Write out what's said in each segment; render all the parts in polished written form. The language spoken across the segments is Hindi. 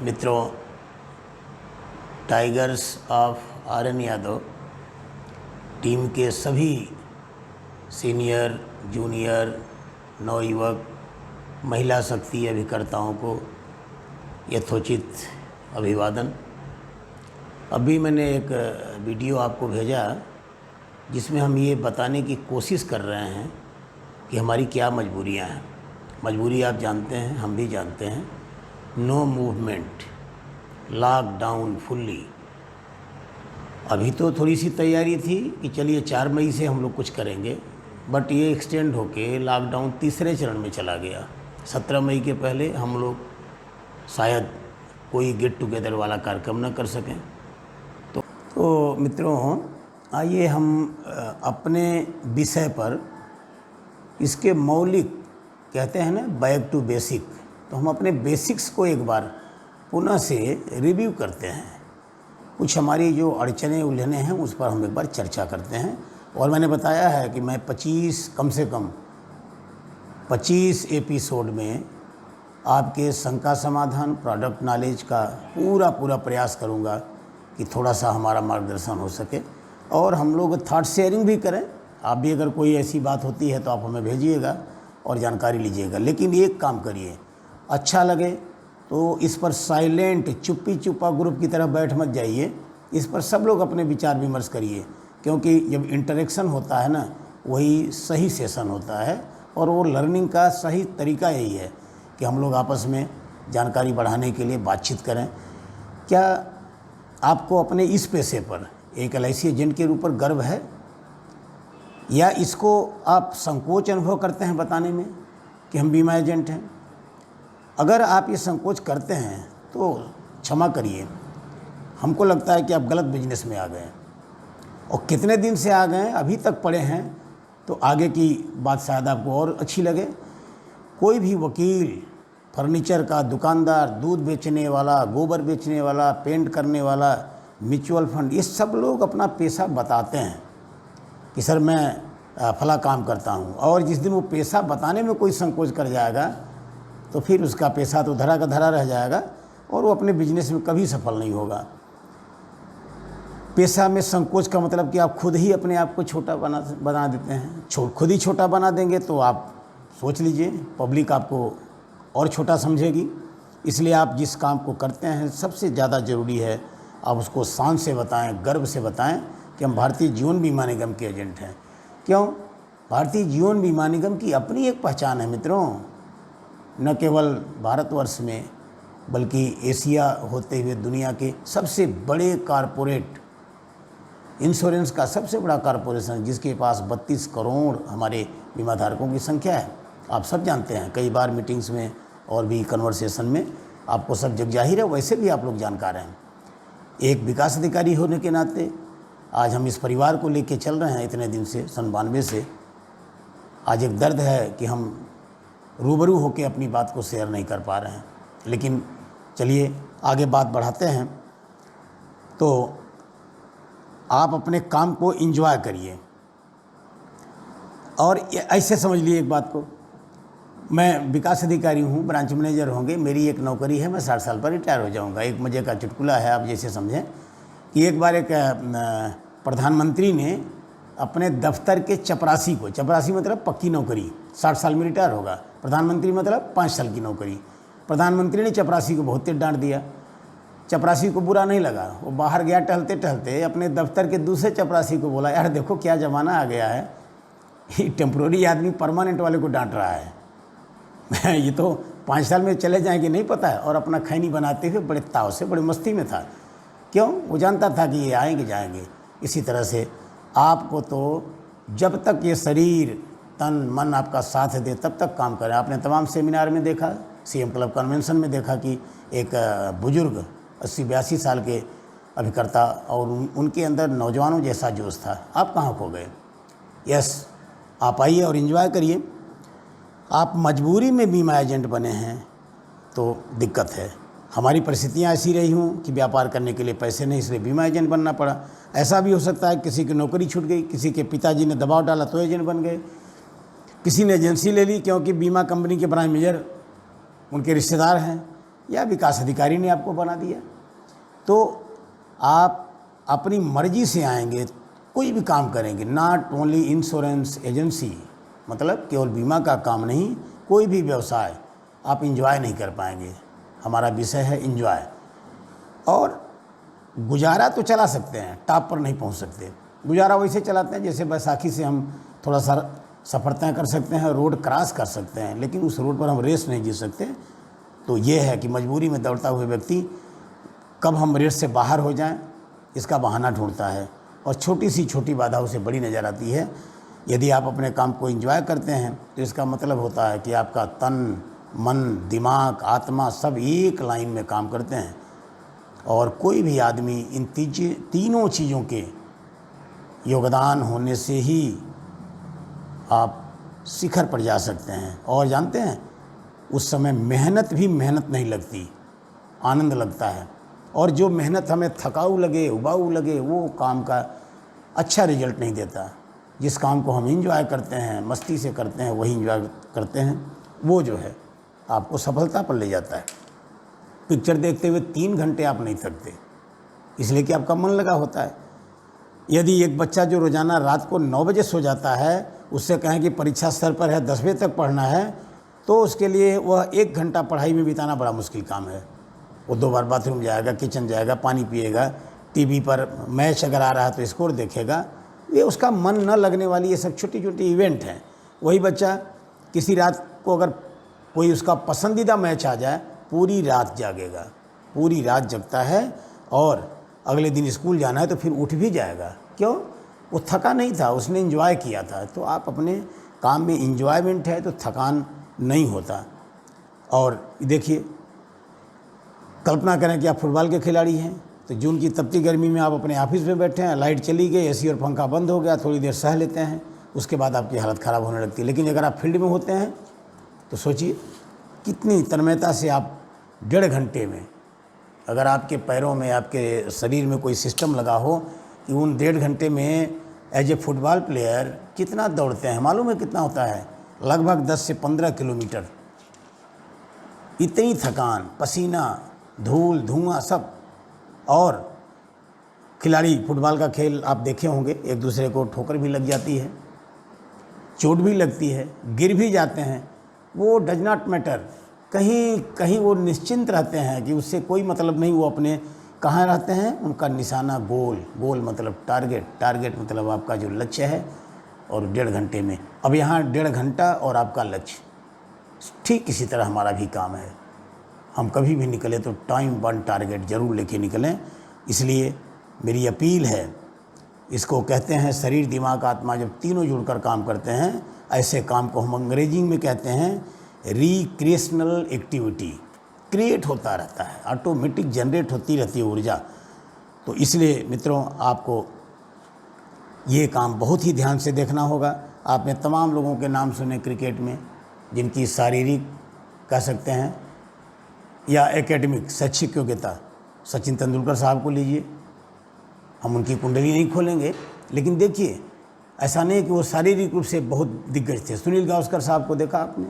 मित्रों, tigers of Aryan Yadav team के सभी सीनियर, जूनियर, नवयुवक, महिला शक्ति अभिकर्ताओं को यथोचित अभिवादन। अभी मैंने एक वीडियो आपको भेजा जिसमें हम ये बताने की कोशिश कर रहे हैं कि हमारी क्या मजबूरियां हैं। मजबूरी आप जानते हैं, हम भी जानते हैं। No movement, lockdown fully. अभी तो थोड़ी सी तैयारी थी कि चलिए 4 मई से हम लोग कुछ करेंगे, बट ये एक्सटेंड होके लॉकडाउन तीसरे चरण में चला गया। 17 मई के पहले हम लोग शायद कोई गेट टुगेदर वाला कार्यक्रम न कर सकें। तो मित्रों, आइए हम अपने विषय पर, इसके मौलिक कहते हैं ना, बैक टू बेसिक, तो हम अपने बेसिक्स को एक बार पुनः से रिव्यू करते हैं। कुछ हमारी जो अड़चने उलझने हैं उस पर हम एक बार चर्चा करते हैं। और मैंने बताया है कि मैं कम से कम 25 एपिसोड में आपके शंका समाधान, प्रोडक्ट नॉलेज का पूरा प्रयास करूंगा कि थोड़ा सा हमारा मार्गदर्शन हो सके और हम लोग थॉट शेयरिंग भी करें। आप भी अगर कोई ऐसी बात होती है तो आप हमें भेजिएगा और जानकारी लीजिएगा। लेकिन एक काम करिए, अच्छा लगे तो इस पर साइलेंट, चुप्पा ग्रुप की तरह बैठ मत जाइए। इस पर सब लोग अपने विचार विमर्श करिए, क्योंकि जब इंटरेक्शन होता है ना, वही सही सेशन होता है। और वो लर्निंग का सही तरीका यही है कि हम लोग आपस में जानकारी बढ़ाने के लिए बातचीत करें। क्या आपको अपने इस पेशे पर एक LIC एजेंट के रूप पर गर्व है, या इसको आप संकोच अनुभव करते हैं बताने में कि हम बीमा एजेंट हैं? अगर आप ये संकोच करते हैं तो क्षमा करिए, हमको लगता है कि आप गलत बिजनेस में आ गए। और कितने दिन से आ गए, अभी तक पड़े हैं, तो आगे की बात शायद आपको और अच्छी लगे। कोई भी वकील, फर्नीचर का दुकानदार, दूध बेचने वाला, गोबर बेचने वाला, पेंट करने वाला, म्यूचुअल फंड, ये सब लोग अपना पेशा बताते हैं कि सर मैं फला काम करता हूँ। और जिस दिन वो पेशा बताने में कोई संकोच कर जाएगा तो फिर उसका पेशा तो धरा का धरा रह जाएगा और वो अपने बिजनेस में कभी सफल नहीं होगा। पेशा में संकोच का मतलब कि आप खुद ही अपने आप को छोटा बना देते हैं। खुद ही छोटा बना देंगे तो आप सोच लीजिए, पब्लिक आपको और छोटा समझेगी। इसलिए आप जिस काम को करते हैं सबसे ज़्यादा ज़रूरी है आप उसको शान से बताएं, गर्व से बताएं कि हम भारतीय जीवन बीमा निगम के एजेंट हैं। क्यों? भारतीय जीवन बीमा निगम की अपनी एक पहचान है मित्रों, न केवल भारतवर्ष में बल्कि एशिया होते हुए दुनिया के सबसे बड़े कॉरपोरेट इंश्योरेंस का सबसे बड़ा कॉरपोरेशन, जिसके पास 32 करोड़ हमारे बीमा धारकों की संख्या है। आप सब जानते हैं, कई बार मीटिंग्स में और भी कन्वर्सेशन में आपको सब जग जाहिर है, वैसे भी आप लोग जानकार हैं। एक विकास अधिकारी होने के नाते आज हम इस परिवार को लेके चल रहे हैं इतने दिन से, 92 से। आज एक दर्द है कि हम रूबरू होकर अपनी बात को शेयर नहीं कर पा रहे हैं। लेकिन चलिए आगे बात बढ़ाते हैं। तो आप अपने काम को एंजॉय करिए और ऐसे समझ लिए एक बात को, मैं विकास अधिकारी हूँ, ब्रांच मैनेजर होंगे, मेरी एक नौकरी है, मैं 60 साल पर रिटायर हो जाऊँगा। एक मज़े का चुटकुला है, आप जैसे समझें कि एक बार एक प्रधानमंत्री ने अपने दफ्तर के चपरासी को, चपरासी मतलब पक्की नौकरी, 60 साल में रिटायर होगा, प्रधानमंत्री मतलब 5 साल की नौकरी, प्रधानमंत्री ने चपरासी को बहुत तेज डांट दिया। चपरासी को बुरा नहीं लगा, वो बाहर गया टहलते टहलते, अपने दफ्तर के दूसरे चपरासी को बोला, यार देखो क्या ज़माना आ गया है, ये टेम्प्रोरी आदमी परमानेंट वाले को डांट रहा है। ये तो 5 साल में चले जाएंगे नहीं पता है। और अपना खैनी बनाते हुए बड़े ताव से, बड़े मस्ती में था। क्यों? वो जानता था कि ये आएंगे जाएंगे। इसी तरह से आपको तो जब तक ये शरीर, तन, मन आपका साथ दे तब तक काम करें। आपने तमाम सेमिनार में देखा, CM क्लब कन्वेंशन में देखा कि एक बुजुर्ग 80-82 साल के अभिकर्ता, और उनके अंदर नौजवानों जैसा जोश था। आप कहाँ खो गए? यस, आप आइए और एंजॉय करिए। आप मजबूरी में बीमा एजेंट बने हैं तो दिक्कत है। हमारी परिस्थितियाँ ऐसी रही हूँ कि व्यापार करने के लिए पैसे नहीं, इसलिए बीमा एजेंट बनना पड़ा। ऐसा भी हो सकता है किसी की नौकरी छूट गई, किसी के पिताजी ने दबाव डाला तो एजेंट बन गए, किसी ने एजेंसी ले ली क्योंकि बीमा कंपनी के प्राइम मैनेजर उनके रिश्तेदार हैं, या विकास अधिकारी ने आपको बना दिया। तो आप अपनी मर्जी से आएंगे, कोई भी काम करेंगे, नॉट ओनली इंश्योरेंस एजेंसी, मतलब केवल बीमा का काम नहीं, कोई भी व्यवसाय आप इंजॉय नहीं कर पाएंगे। हमारा विषय है इंजॉय। और गुजारा तो चला सकते हैं, टॉप पर नहीं पहुंच सकते। गुजारा वैसे चलाते हैं जैसे बैसाखी से हम थोड़ा सा सफ़र तय कर सकते हैं, रोड क्रॉस कर सकते हैं, लेकिन उस रोड पर हम रेस नहीं जीत सकते। तो ये है कि मजबूरी में दौड़ता हुआ व्यक्ति कब हम रेस से बाहर हो जाएं, इसका बहाना ढूंढता है, और छोटी सी छोटी बाधा उसे बड़ी नज़र आती है। यदि आप अपने काम को एंजॉय करते हैं तो इसका मतलब होता है कि आपका तन, मन, दिमाग, आत्मा सब एक लाइन में काम करते हैं, और कोई भी आदमी इन तीनों चीज़ों के योगदान होने से ही आप शिखर पर जा सकते हैं। और जानते हैं, उस समय मेहनत भी मेहनत नहीं लगती, आनंद लगता है। और जो मेहनत हमें थकाऊ लगे, उबाऊ लगे, वो काम का अच्छा रिजल्ट नहीं देता। जिस काम को हम इंजॉय करते हैं, मस्ती से करते हैं, वही इंजॉय करते हैं, वो जो है आपको सफलता पर ले जाता है। पिक्चर देखते हुए 3 घंटे आप नहीं थकते, इसलिए कि आपका मन लगा होता है। यदि एक बच्चा जो रोज़ाना रात को 9 बजे सो जाता है, उससे कहें कि परीक्षा स्तर पर है, 10 बजे तक पढ़ना है, तो उसके लिए वह 1 घंटा पढ़ाई में बिताना बड़ा मुश्किल काम है। वो 2 बार बाथरूम जाएगा, किचन जाएगा, पानी पिएगा, टीवी पर मैच अगर आ रहा है तो स्कोर देखेगा। ये उसका मन न लगने वाली ये सब छोटी छोटी इवेंट हैं। वही बच्चा किसी रात को अगर कोई उसका पसंदीदा मैच आ जाए, पूरी रात जागेगा, पूरी रात जगता है, और अगले दिन स्कूल जाना है तो फिर उठ भी जाएगा। क्यों? वो थका नहीं था, उसने एंजॉय किया था। तो आप अपने काम में एंजॉयमेंट है तो थकान नहीं होता। और देखिए, कल्पना करें कि आप फुटबॉल के खिलाड़ी हैं, तो जून की तपती गर्मी में आप अपने ऑफिस में बैठे हैं, लाइट चली गई, एसी और पंखा बंद हो गया, थोड़ी देर सह लेते हैं, उसके बाद आपकी हालत ख़राब होने लगती है। लेकिन अगर आप फील्ड में होते हैं तो सोचिए कितनी तन्मयता से आप 1.5 घंटे में, अगर आपके पैरों में, आपके शरीर में कोई सिस्टम लगा हो कि उन 1.5 घंटे में एज ए फुटबॉल प्लेयर कितना दौड़ते हैं, मालूम है कितना होता है? लगभग 10 से 15 किलोमीटर। इतनी थकान, पसीना, धूल, धुआं सब। और खिलाड़ी, फुटबॉल का खेल आप देखे होंगे, एक दूसरे को ठोकर भी लग जाती है, चोट भी लगती है, गिर भी जाते हैं, वो डज नॉट मैटर। कहीं कहीं वो निश्चिंत रहते हैं कि उससे कोई मतलब नहीं, वो अपने कहाँ रहते हैं, उनका निशाना गोल, गोल मतलब टारगेट, टारगेट मतलब आपका जो लक्ष्य है, और 1.5 घंटे में। अब यहाँ 1.5 घंटा और आपका लक्ष्य, ठीक इसी तरह हमारा भी काम है। हम कभी भी निकले तो टाइम बन टारगेट ज़रूर लेके निकलें। इसलिए मेरी अपील है, इसको कहते हैं शरीर, दिमाग, आत्मा जब तीनों जुड़कर काम करते हैं, ऐसे काम को हम अंग्रेजी में कहते हैं रिक्रिएशनल एक्टिविटी। क्रिएट होता रहता है, ऑटोमेटिक जनरेट होती रहती है ऊर्जा। तो इसलिए मित्रों, आपको ये काम बहुत ही ध्यान से देखना होगा। आपने तमाम लोगों के नाम सुने क्रिकेट में, जिनकी शारीरिक कह सकते हैं या एकेडमिक शैक्षिक योग्यता, सचिन तेंदुलकर साहब को लीजिए, हम उनकी कुंडली नहीं खोलेंगे, लेकिन देखिए, ऐसा नहीं कि वो शारीरिक रूप से बहुत दिग्गज थे। सुनील गावस्कर साहब को देखा आपने,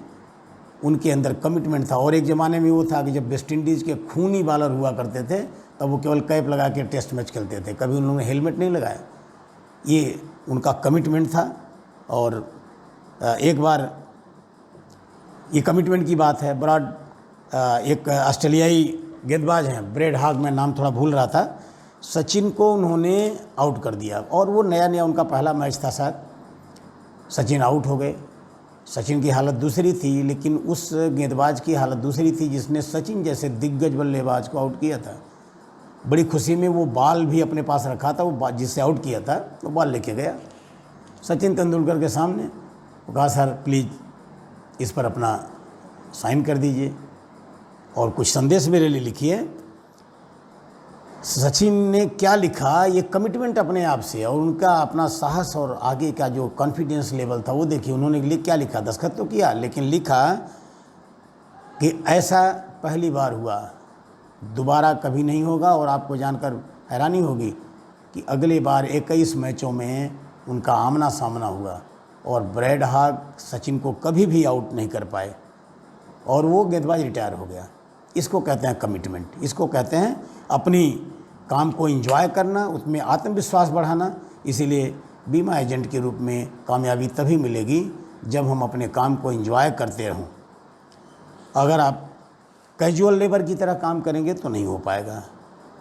उनके अंदर कमिटमेंट था। और एक ज़माने में वो था कि जब वेस्ट इंडीज़ के खूनी बॉलर हुआ करते थे, तब वो केवल कैप लगा के टेस्ट मैच खेलते थे, कभी उन्होंने हेलमेट नहीं लगाया। ये उनका कमिटमेंट था। और एक बार, ये कमिटमेंट की बात है, ब्रॉड एक ऑस्ट्रेलियाई गेंदबाज हैं, ब्रेड हॉग, मैं नाम थोड़ा भूल रहा था, सचिन को उन्होंने आउट कर दिया। और वो नया नया उनका पहला मैच था शायद, सचिन आउट हो गए। सचिन की हालत दूसरी थी, लेकिन उस गेंदबाज की हालत दूसरी थी जिसने सचिन जैसे दिग्गज बल्लेबाज को आउट किया था। बड़ी खुशी में वो बॉल भी अपने पास रखा था, वो जिससे आउट किया था वो बॉल लेके गया सचिन तेंदुलकर के सामने। वो कहा, सर प्लीज़ इस पर अपना साइन कर दीजिए और कुछ संदेश मेरे लिए लिखिए। सचिन ने क्या लिखा, ये कमिटमेंट अपने आप से और उनका अपना साहस और आगे का जो कॉन्फिडेंस लेवल था, वो देखिए उन्होंने क्या लिखा। दस्तखत तो किया, लेकिन लिखा कि ऐसा पहली बार हुआ, दोबारा कभी नहीं होगा। और आपको जानकर हैरानी होगी कि अगले बार 21 मैचों में उनका आमना सामना हुआ और ब्रेड हॉग सचिन को कभी भी आउट नहीं कर पाए, और वो गेंदबाज रिटायर हो गया। इसको कहते हैं कमिटमेंट, इसको कहते हैं अपनी काम को एंजॉय करना, उसमें आत्मविश्वास बढ़ाना। इसीलिए बीमा एजेंट के रूप में कामयाबी तभी मिलेगी जब हम अपने काम को एंजॉय करते रहूं। अगर आप कैजुअल लेबर की तरह काम करेंगे तो नहीं हो पाएगा।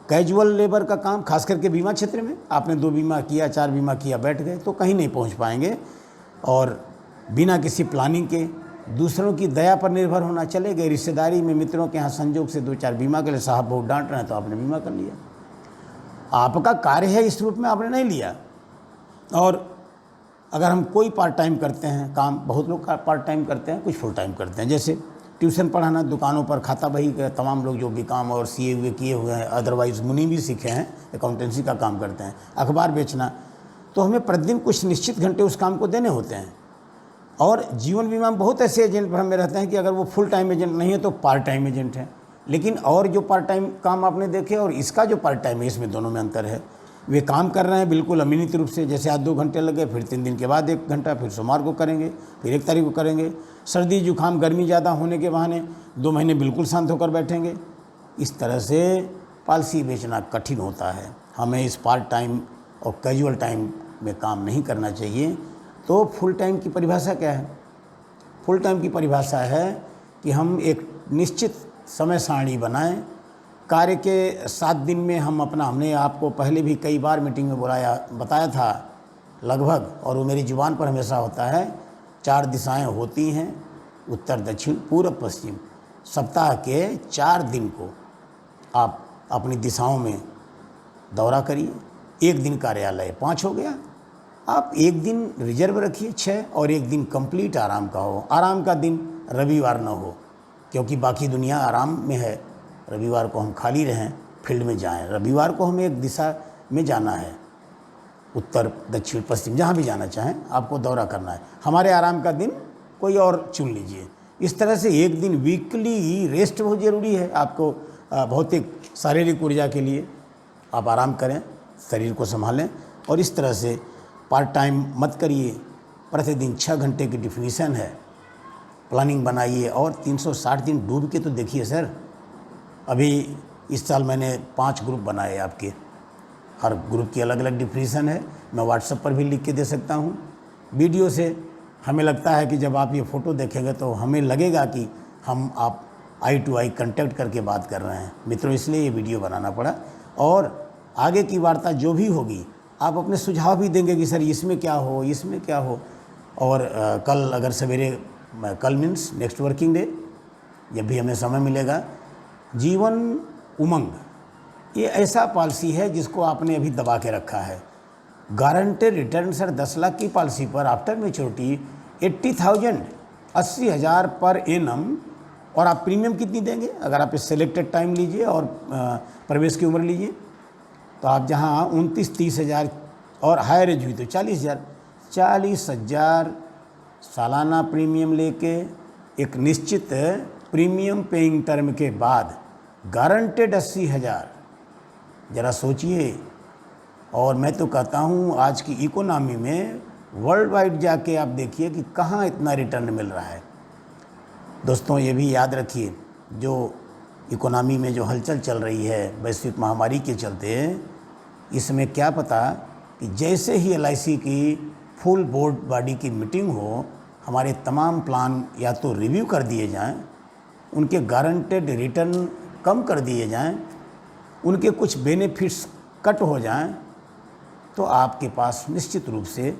कैजुअल लेबर का काम, खास करके बीमा क्षेत्र में, आपने 2 बीमा किया, 4 बीमा किया, बैठ गए तो कहीं नहीं पहुंच पाएंगे। और बिना किसी प्लानिंग के दूसरों की दया पर निर्भर होना, चले गए रिश्तेदारी में, मित्रों के यहाँ संजोग से 2-4 बीमा के लिए, साहब बहुत डांट रहे हैं तो आपने बीमा कर लिया। आपका कार्य है इस रूप में, आपने नहीं लिया। और अगर हम कोई पार्ट टाइम करते हैं काम, बहुत लोग पार्ट टाइम करते हैं, कुछ फुल टाइम करते हैं, जैसे ट्यूशन पढ़ाना, दुकानों पर खाता बही के तमाम लोग जो बीकॉम और सीए हुए किए हुए हैं, अदरवाइज़ मुनि भी सीखे हैं, अकाउंटेंसी का काम करते हैं, अखबार बेचना, तो हमें प्रतिदिन कुछ निश्चित घंटे उस काम को देने होते हैं। और जीवन बीमा में बहुत ऐसे एजेंट भ्रम में रहते हैं कि अगर वो फुल टाइम एजेंट नहीं है तो पार्ट टाइम एजेंट है। लेकिन और जो पार्ट टाइम काम आपने देखे और इसका जो पार्ट टाइम है, इसमें दोनों में अंतर है। वे काम कर रहे हैं बिल्कुल अनियमित रूप से, जैसे आज 2 घंटे लगे, फिर 3 दिन के बाद 1 घंटा, फिर सोमवार को करेंगे, फिर 1 तारीख को करेंगे। सर्दी जुकाम गर्मी ज़्यादा होने के बहाने 2 महीने बिल्कुल शांत होकर बैठेंगे। इस तरह से पॉलिसी बेचना कठिन होता है। हमें इस पार्ट टाइम और कैजुअल टाइम में काम नहीं करना चाहिए। तो फुल टाइम की परिभाषा क्या है? फुल टाइम की परिभाषा है कि हम एक निश्चित समय सारणी बनाएं, कार्य के 7 दिन में हम अपना, हमने आपको पहले भी कई बार मीटिंग में बताया था लगभग, और वो मेरी ज़ुबान पर हमेशा होता है, 4 दिशाएं होती हैं, उत्तर दक्षिण पूर्व पश्चिम। सप्ताह के 4 दिन को आप अपनी दिशाओं में दौरा करिए। 1 दिन कार्यालय, 5 हो गया। आप 1 दिन रिजर्व रखिए 6, और 1 दिन कंप्लीट आराम का हो। आराम का दिन रविवार न हो, क्योंकि बाकी दुनिया आराम में है। रविवार को हम खाली रहें, फील्ड में जाएं। रविवार को हमें एक दिशा में जाना है, उत्तर दक्षिण पश्चिम, जहाँ भी जाना चाहें आपको दौरा करना है। हमारे आराम का दिन कोई और चुन लीजिए। इस तरह से 1 दिन वीकली रेस्ट बहुत ज़रूरी है आपको, भौतिक शारीरिक ऊर्जा के लिए। आप आराम करें, शरीर को संभालें, और इस तरह से पार्ट टाइम मत करिए। प्रतिदिन 6 घंटे की डिफिनीशन है, प्लानिंग बनाइए। और 360 दिन डूब के तो देखिए सर। अभी इस साल मैंने 5 ग्रुप बनाए आपके, हर ग्रुप की अलग अलग डिफिनीशन है। मैं व्हाट्सएप पर भी लिख के दे सकता हूँ वीडियो से। हमें लगता है कि जब आप ये फ़ोटो देखेंगे तो हमें लगेगा कि आप आई टू आई कंटेक्ट करके बात कर रहे हैं। मित्रों, इसलिए ये वीडियो बनाना पड़ा। और आगे की वार्ता जो भी होगी, आप अपने सुझाव भी देंगे कि सर इसमें क्या हो, इसमें क्या हो। और कल अगर सवेरे, कल मीन्स नेक्स्ट वर्किंग डे, जब भी हमें समय मिलेगा, जीवन उमंग, ये ऐसा पॉलिसी है जिसको आपने अभी दबा के रखा है। गारंटेड रिटर्न सर 10 लाख की पॉलिसी पर आफ्टर मैच्योरिटी 80,000, 80,000 पर एनम। और आप प्रीमियम कितनी देंगे? अगर आप इस सेलेक्टेड टाइम लीजिए और प्रवेश की उम्र लीजिए, तो आप जहाँ 29-30 हज़ार और हायर एज हुई तो 40,000, 40,000 सालाना प्रीमियम लेके एक निश्चित प्रीमियम पेइंग टर्म के बाद गारंटेड 80,000। ज़रा सोचिए। और मैं तो कहता हूँ आज की इकोनॉमी में वर्ल्ड वाइड जाके आप देखिए कि कहाँ इतना रिटर्न मिल रहा है। दोस्तों, ये भी याद रखिए, जो इकोनॉमी में जो हलचल चल रही है वैश्विक महामारी के चलते, इसमें क्या पता कि जैसे ही LIC की फुल बोर्ड बॉडी की मीटिंग हो, हमारे तमाम प्लान या तो रिव्यू कर दिए जाएं, उनके गारंटेड रिटर्न कम कर दिए जाएं, उनके कुछ बेनिफिट्स कट हो जाएं, तो आपके पास निश्चित रूप से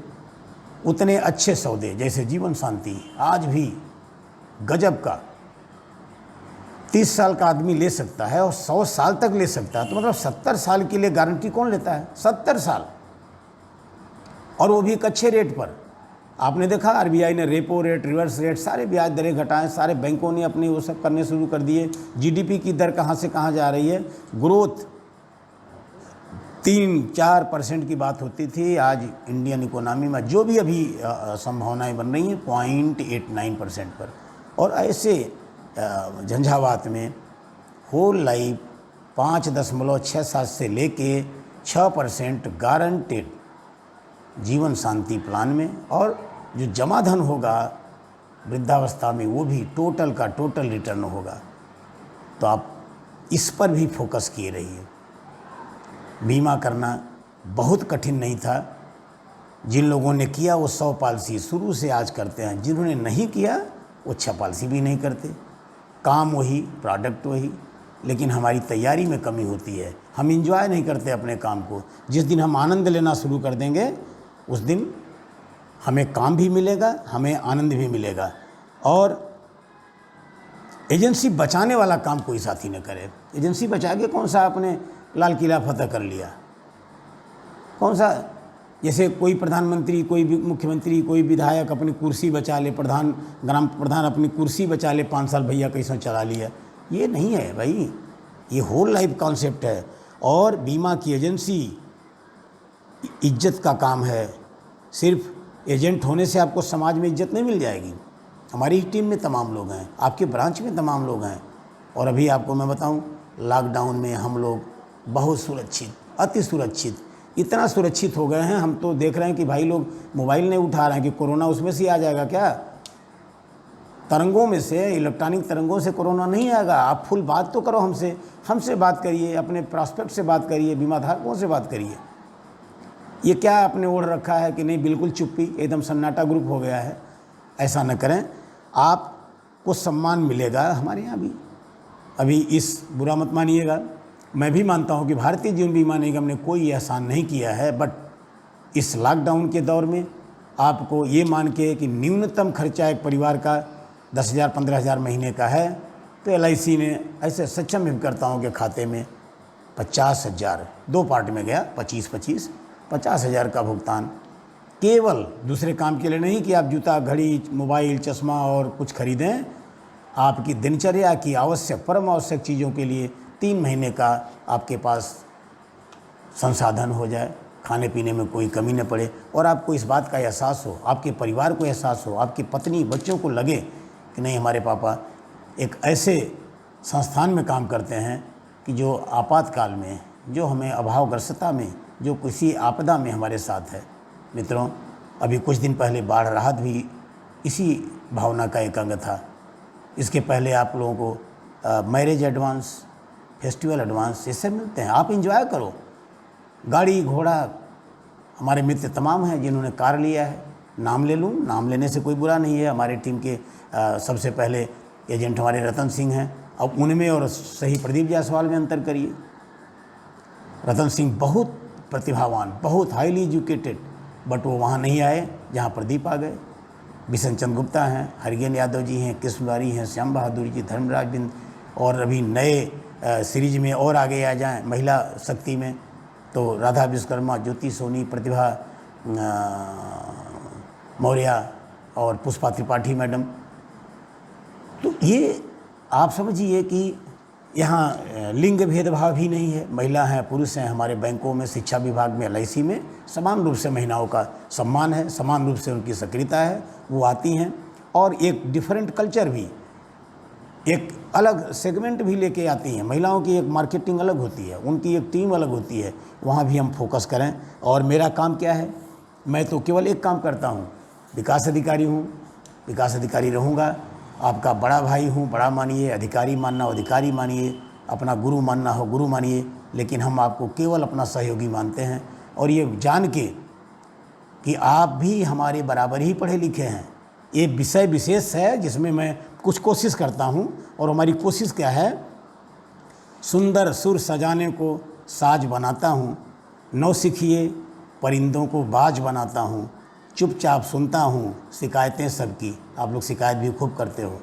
उतने अच्छे सौदे, जैसे जीवन शांति आज भी गजब का 30 साल का आदमी ले सकता है और 100 साल तक ले सकता है। तो मतलब 70 साल के लिए गारंटी कौन लेता है? 70 साल, और वो भी एक अच्छे रेट पर। आपने देखा RBI ने रेपो रेट, रिवर्स रेट, सारे ब्याज दरें घटाएं, सारे बैंकों ने अपनी वो सब करने शुरू कर दिए। GDP की दर कहाँ से कहाँ जा रही है। ग्रोथ 3-4% की बात होती थी, आज इंडियन इकोनॉमी में जो भी अभी संभावनाएं बन रही हैं 0.89% पर। और ऐसे झंझावात में होल लाइफ 5.67 से लेके 6% गारंटेड जीवन शांति प्लान में, और जो जमा धन होगा वृद्धावस्था में वो भी टोटल का टोटल रिटर्न होगा। तो आप इस पर भी फोकस किए रहिए। बीमा करना बहुत कठिन नहीं था। जिन लोगों ने किया वो 100 पॉलिसी शुरू से आज करते हैं, जिन्होंने नहीं किया वो 6 पॉलिसी भी नहीं करते। काम वही, प्रोडक्ट वही, लेकिन हमारी तैयारी में कमी होती है। हम इंजॉय नहीं करते अपने काम को। जिस दिन हम आनंद लेना शुरू कर देंगे उस दिन हमें काम भी मिलेगा, हमें आनंद भी मिलेगा। और एजेंसी बचाने वाला काम कोई साथी न करे। एजेंसी बचा के कौन सा आपने लाल किला फतह कर लिया, कौन सा, जैसे कोई प्रधानमंत्री, कोई भी मुख्यमंत्री, कोई विधायक अपनी कुर्सी बचा ले, ग्राम प्रधान अपनी कुर्सी बचा ले, 5 साल भैया कैसे चला लिया। ये नहीं है भाई, ये होल लाइफ कॉन्सेप्ट है। और बीमा की एजेंसी इज्जत का काम है। सिर्फ एजेंट होने से आपको समाज में इज्जत नहीं मिल जाएगी। हमारी टीम में तमाम लोग हैं, आपके ब्रांच में तमाम लोग हैं। और अभी आपको मैं बताऊं, लॉकडाउन में हम लोग बहुत सुरक्षित, अति सुरक्षित, इतना सुरक्षित हो गए हैं। हम तो देख रहे हैं कि भाई लोग मोबाइल नहीं उठा रहे हैं कि कोरोना उसमें से आ जाएगा क्या। तरंगों में से, इलेक्ट्रॉनिक तरंगों से कोरोना नहीं आएगा। आप फुल बात तो करो हमसे बात करिए, अपने प्रॉस्पेक्ट से बात करिए, बीमा धारकों से बात करिए। ये क्या आपने ओढ़ रखा है कि नहीं, बिल्कुल चुप्पी, एकदम सन्नाटा ग्रुप हो गया है। ऐसा न करें, आपको सम्मान मिलेगा हमारे यहाँ भी। अभी इस बुरा मत मानिएगा, मैं भी मानता हूँ कि भारतीय जीवन बीमा निगम ने कोई एहसान नहीं किया है, बट इस लॉकडाउन के दौर में आपको ये मान के कि न्यूनतम खर्चा एक परिवार का 10,000 15,000 महीने का है, तो LIC ने ऐसे सक्षम हितग्राहियों के खाते में 50,000, 2 पार्ट में गया, 25-25, 50,000 का भुगतान केवल दूसरे काम के लिए नहीं कि आप जूता, घड़ी, मोबाइल, चश्मा और कुछ खरीदें, आपकी दिनचर्या की आवश्यक, परम आवश्यक चीज़ों के लिए 3 महीने का आपके पास संसाधन हो जाए, खाने पीने में कोई कमी न पड़े। और आपको इस बात का एहसास हो, आपके परिवार को एहसास हो, आपकी पत्नी बच्चों को लगे कि नहीं, हमारे पापा एक ऐसे संस्थान में काम करते हैं कि जो आपातकाल में, जो हमें अभावग्रस्तता में, जो किसी आपदा में हमारे साथ है। मित्रों, अभी कुछ दिन पहले बाढ़ राहत भी इसी भावना का एक अंग था। इसके पहले आप लोगों को मैरिज एडवांस, फेस्टिवल एडवांस, ये सब मिलते हैं। आप एंजॉय करो। गाड़ी घोड़ा, हमारे मित्र तमाम हैं जिन्होंने कार लिया है, नाम ले लूँ, नाम लेने से कोई बुरा नहीं है। हमारे टीम के सबसे पहले एजेंट हमारे रतन सिंह हैं। अब उनमें और सही प्रदीप जायसवाल में अंतर करिए। रतन सिंह बहुत प्रतिभावान, बहुत हाईली एजुकेटेड, बट वो वहाँ नहीं आए जहाँ प्रदीप आ गए। बिशन चंद्र गुप्ता हैं, हरिगेन यादव जी हैं, कृष्णवारी हैं, श्याम बहादुर जी, धर्मराज बिंद, और अभी नए सीरीज में और आगे आ जाएं महिला शक्ति में तो राधा विश्वकर्मा, ज्योति सोनी, प्रतिभा मौर्य और पुष्पा त्रिपाठी मैडम। तो ये आप समझिए कि यहाँ लिंग भेदभाव भी नहीं है। महिला हैं, पुरुष हैं। हमारे बैंकों में, शिक्षा विभाग में, LIC में समान रूप से महिलाओं का सम्मान है, समान रूप से उनकी सक्रियता है। वो आती हैं और एक डिफरेंट कल्चर भी, एक अलग सेगमेंट भी लेके आती हैं। महिलाओं की एक मार्केटिंग अलग होती है, उनकी एक टीम अलग होती है। वहाँ भी हम फोकस करें। और मेरा काम क्या है, मैं तो केवल एक काम करता हूँ, विकास अधिकारी हूँ, विकास अधिकारी रहूँगा। आपका बड़ा भाई हूँ, बड़ा मानिए, अधिकारी मानना हो अधिकारी मानिए, अपना गुरु मानना हो गुरु मानिए, लेकिन हम आपको केवल अपना सहयोगी मानते हैं। और ये जान के कि आप भी हमारे बराबर ही पढ़े लिखे हैं। ये विषय विशेष है जिसमें मैं कुछ कोशिश करता हूँ। और हमारी कोशिश क्या है, सुंदर सुर सजाने को साज बनाता हूँ, नौसिखिए परिंदों को बाज बनाता हूँ, चुपचाप सुनता हूँ शिकायतें सबकी। आप लोग शिकायत भी खूब करते हो,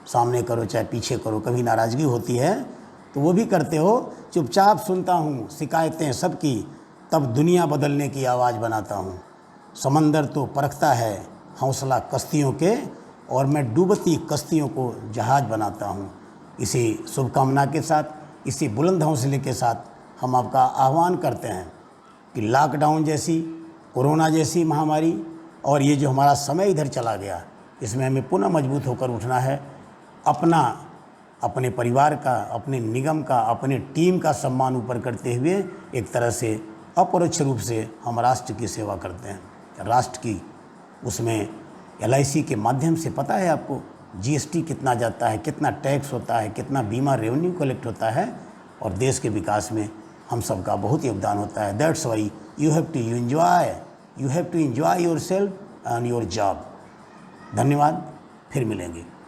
सामने करो चाहे पीछे करो, कभी नाराज़गी होती है तो वो भी करते हो। चुपचाप सुनता हूँ शिकायतें सबकी, तब दुनिया बदलने की आवाज़ बनाता हूँ। समंदर तो परखता है हौसला कश्तियों के, और मैं डूबती कश्तियों को जहाज़ बनाता हूँ। इसी शुभकामना के साथ, इसी बुलंद हौसले के साथ हम आपका आह्वान करते हैं कि लॉकडाउन जैसी, कोरोना जैसी महामारी और ये जो हमारा समय इधर चला गया, इसमें हमें पुनः मजबूत होकर उठना है। अपने परिवार का, अपने निगम का, अपने टीम का सम्मान ऊपर करते हुए एक तरह से अपरोक्ष रूप से हम राष्ट्र की सेवा करते हैं। राष्ट्र की, उसमें LIC के माध्यम से, पता है आपको, जीएसटी कितना जाता है, कितना टैक्स होता है, कितना बीमा रेवेन्यू कलेक्ट होता है, और देश के विकास में हम सबका बहुत योगदान होता है। That's why you have to enjoy yourself and your job. धन्यवाद, फिर मिलेंगे।